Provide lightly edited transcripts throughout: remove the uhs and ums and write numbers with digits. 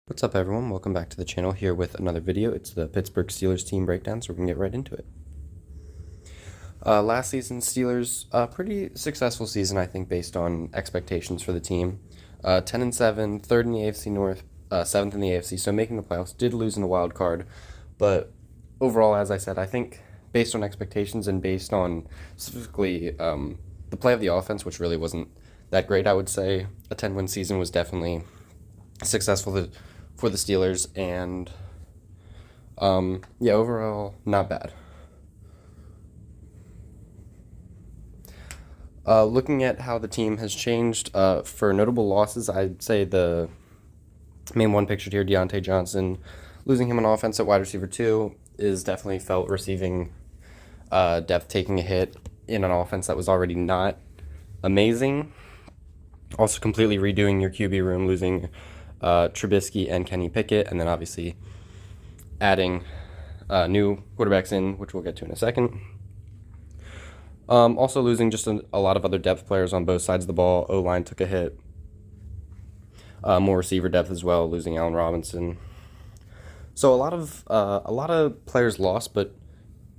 What's up, everyone? Welcome back to the channel here with another video. It's the Pittsburgh Steelers team breakdown, so we're going to get right into it. Last season, Steelers, pretty successful season, I think, based on expectations for the team. 10-7, third in the AFC North, seventh in the AFC, so making the playoffs. Did lose in the wild card, but overall, as I said, I think based on expectations and based on specifically the play of the offense, which really wasn't that great, I would say a 10-win season was definitely successful for the Steelers, and overall, not bad. Looking at how the team has changed, for notable losses, I'd say the main one pictured here, Diontae Johnson, losing him on offense at wide receiver 2 is definitely felt. Receiving depth taking a hit in an offense that was already not amazing. Also completely redoing your QB room, losing Trubisky and Kenny Pickett, and then obviously adding new quarterbacks in, which we'll get to in a second. Also losing just a lot of other depth players on both sides of the ball. O-line took a hit. More receiver depth as well, losing Allen Robinson. So a lot of players lost, but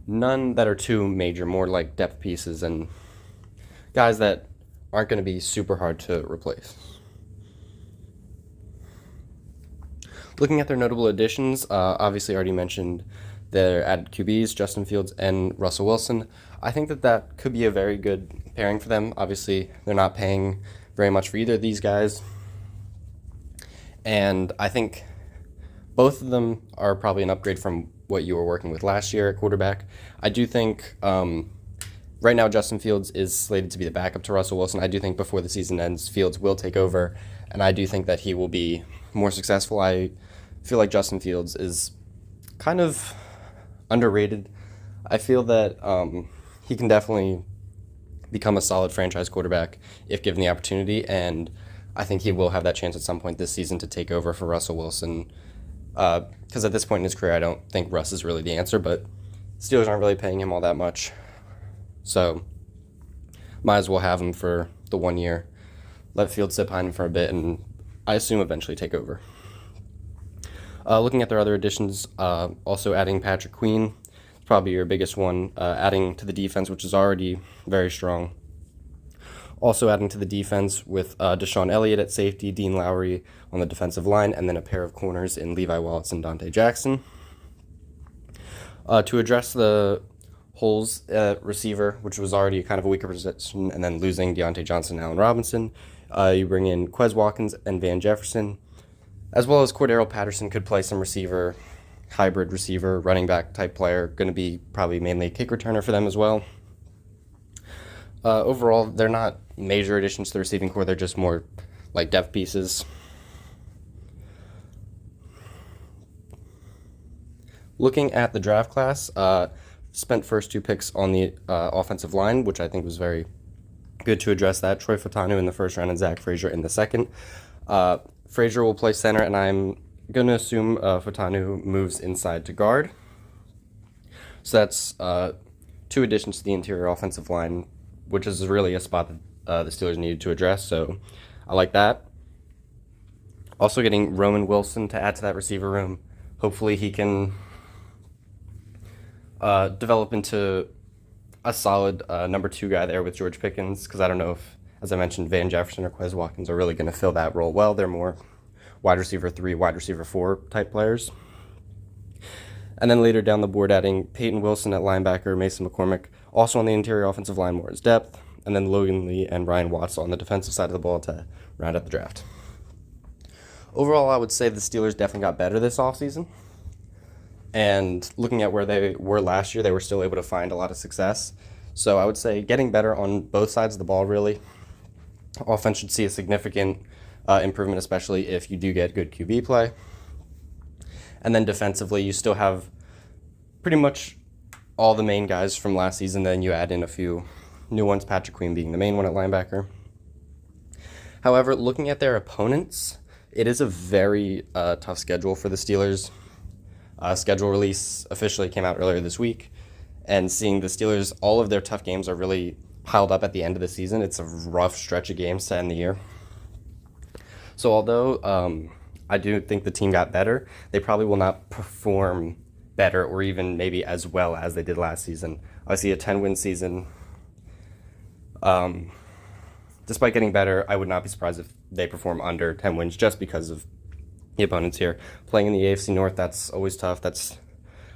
none that are too major. More like depth pieces and guys that aren't going to be super hard to replace. Looking at their notable additions, obviously already mentioned their added QBs, Justin Fields and Russell Wilson. I think that could be a very good pairing for them. Obviously, they're not paying very much for either of these guys. And I think both of them are probably an upgrade from what you were working with last year at quarterback. I do think right now Justin Fields is slated to be the backup to Russell Wilson. I do think before the season ends, Fields will take over, and I do think that he will be more successful. I feel like Justin Fields is kind of underrated. I feel that he can definitely become a solid franchise quarterback if given the opportunity, and I think he will have that chance at some point this season to take over for Russell Wilson. Because at this point in his career, I don't think Russ is really the answer, but Steelers aren't really paying him all that much. So might as well have him for the 1 year. Let Fields sit behind him for a bit, and I assume eventually take over. Looking at their other additions, also adding Patrick Queen, probably your biggest one, adding to the defense, which is already very strong. Also adding to the defense with Deshaun Elliott at safety, Dean Lowry on the defensive line, and then a pair of corners in Levi Wallace and Dante Jackson. To address the holes at receiver, which was already kind of a weaker position, and then losing Diontae Johnson and Allen Robinson, you bring in Quez Watkins and Van Jefferson, as well as Cordero Patterson could play some receiver, hybrid receiver, running back type player, going to be probably mainly a kick returner for them as well. Overall, they're not major additions to the receiving core, they're just more like depth pieces. Looking at the draft class, spent first 2 picks on the offensive line, which I think was very good to address that. Troy Fautanu in the first round and Zach Frazier in the second. Frazier will play center, and I'm going to assume Fautanu moves inside to guard. So that's 2 additions to the interior offensive line, which is really a spot that the Steelers needed to address, so I like that. Also getting Roman Wilson to add to that receiver room. Hopefully he can develop into a solid number 2 guy there with George Pickens, because I don't know if, as I mentioned, Van Jefferson or Quez Watkins are really going to fill that role well. They're more wide receiver 3, wide receiver 4 type players. And then later down the board, adding Peyton Wilson at linebacker, Mason McCormick also on the interior offensive line more as depth, and then Logan Lee and Ryan Watts on the defensive side of the ball to round out the draft. Overall, I would say the Steelers definitely got better this offseason. And looking at where they were last year, they were still able to find a lot of success. So I would say getting better on both sides of the ball, really. Offense should see a significant improvement, especially if you do get good QB play. And then defensively, you still have pretty much all the main guys from last season. Then you add in a few new ones, Patrick Queen being the main one at linebacker. However, looking at their opponents, it is a very tough schedule for the Steelers. Schedule release officially came out earlier this week, and seeing the Steelers, all of their tough games are really piled up at the end of the season. It's a rough stretch of games to end the year. So although I do think the team got better. They probably will not perform better or even maybe as well as they did last season. I see a 10-win season. Despite getting better, I would not be surprised if they perform under 10 wins just because of the opponents here. Playing in the AFC North, that's always tough. That's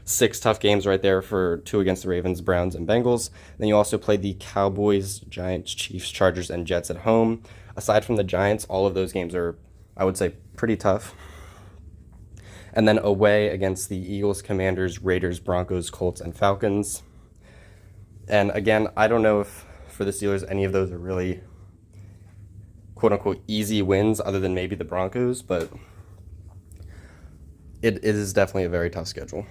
6 tough games right there for 2 against the Ravens, Browns, and Bengals. Then you also play the Cowboys, Giants, Chiefs, Chargers, and Jets at home. Aside from the Giants, all of those games are, I would say, pretty tough. And then away against the Eagles, Commanders, Raiders, Broncos, Colts, and Falcons. And again, I don't know if for the Steelers any of those are really quote-unquote easy wins other than maybe the Broncos, but it is definitely a very tough schedule.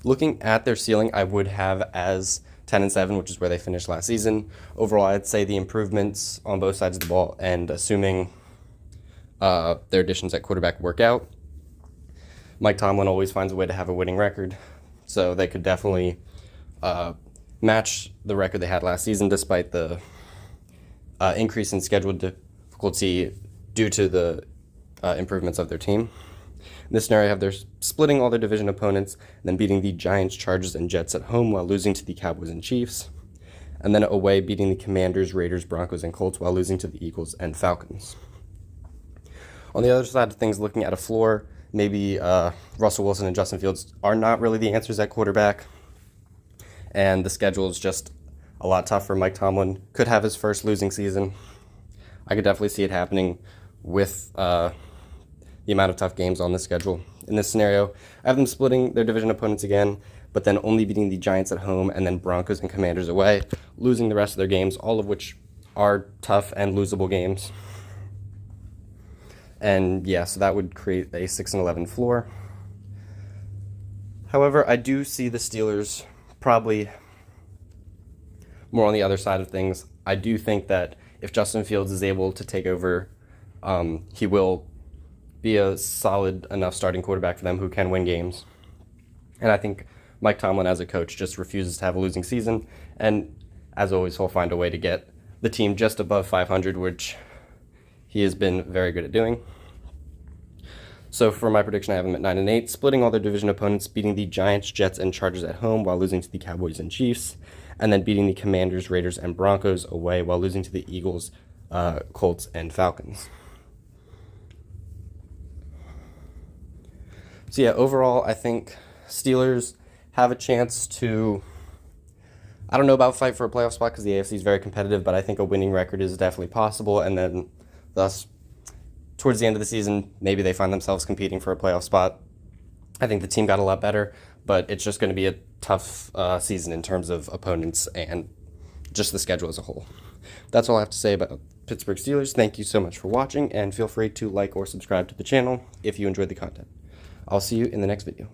Looking at their ceiling, I would have as 10-7, which is where they finished last season. Overall, I'd say the improvements on both sides of the ball, and assuming their additions at quarterback work out, Mike Tomlin always finds a way to have a winning record, so they could definitely match the record they had last season despite the increase in schedule difficulty due to the improvements of their team. In this scenario, I have they're splitting all their division opponents and then beating the Giants, Chargers, and Jets at home while losing to the Cowboys and Chiefs. And then away, beating the Commanders, Raiders, Broncos, and Colts while losing to the Eagles and Falcons. On the other side of things, looking at a floor, maybe Russell Wilson and Justin Fields are not really the answers at quarterback. And the schedule is just a lot tougher. Mike Tomlin could have his first losing season. I could definitely see it happening with the amount of tough games on the schedule. In this scenario, I have them splitting their division opponents again, but then only beating the Giants at home and then Broncos and Commanders away, losing the rest of their games, all of which are tough and losable games. And yeah, so that would create a 6-11 floor. However, I do see the Steelers probably more on the other side of things. I do think that if Justin Fields is able to take over, he will be a solid enough starting quarterback for them who can win games. And I think Mike Tomlin as a coach just refuses to have a losing season. And as always, he'll find a way to get the team just above 500, which he has been very good at doing. So for my prediction, I have them at 9-8, splitting all their division opponents, beating the Giants, Jets, and Chargers at home while losing to the Cowboys and Chiefs, and then beating the Commanders, Raiders, and Broncos away while losing to the Eagles, Colts, and Falcons. So yeah, overall, I think Steelers have a chance to, I don't know about fight for a playoff spot because the AFC is very competitive, but I think a winning record is definitely possible, and then thus towards the end of the season, maybe they find themselves competing for a playoff spot. I think the team got a lot better, but it's just going to be a tough season in terms of opponents and just the schedule as a whole. That's all I have to say about Pittsburgh Steelers. Thank you so much for watching, and feel free to like or subscribe to the channel if you enjoyed the content. I'll see you in the next video.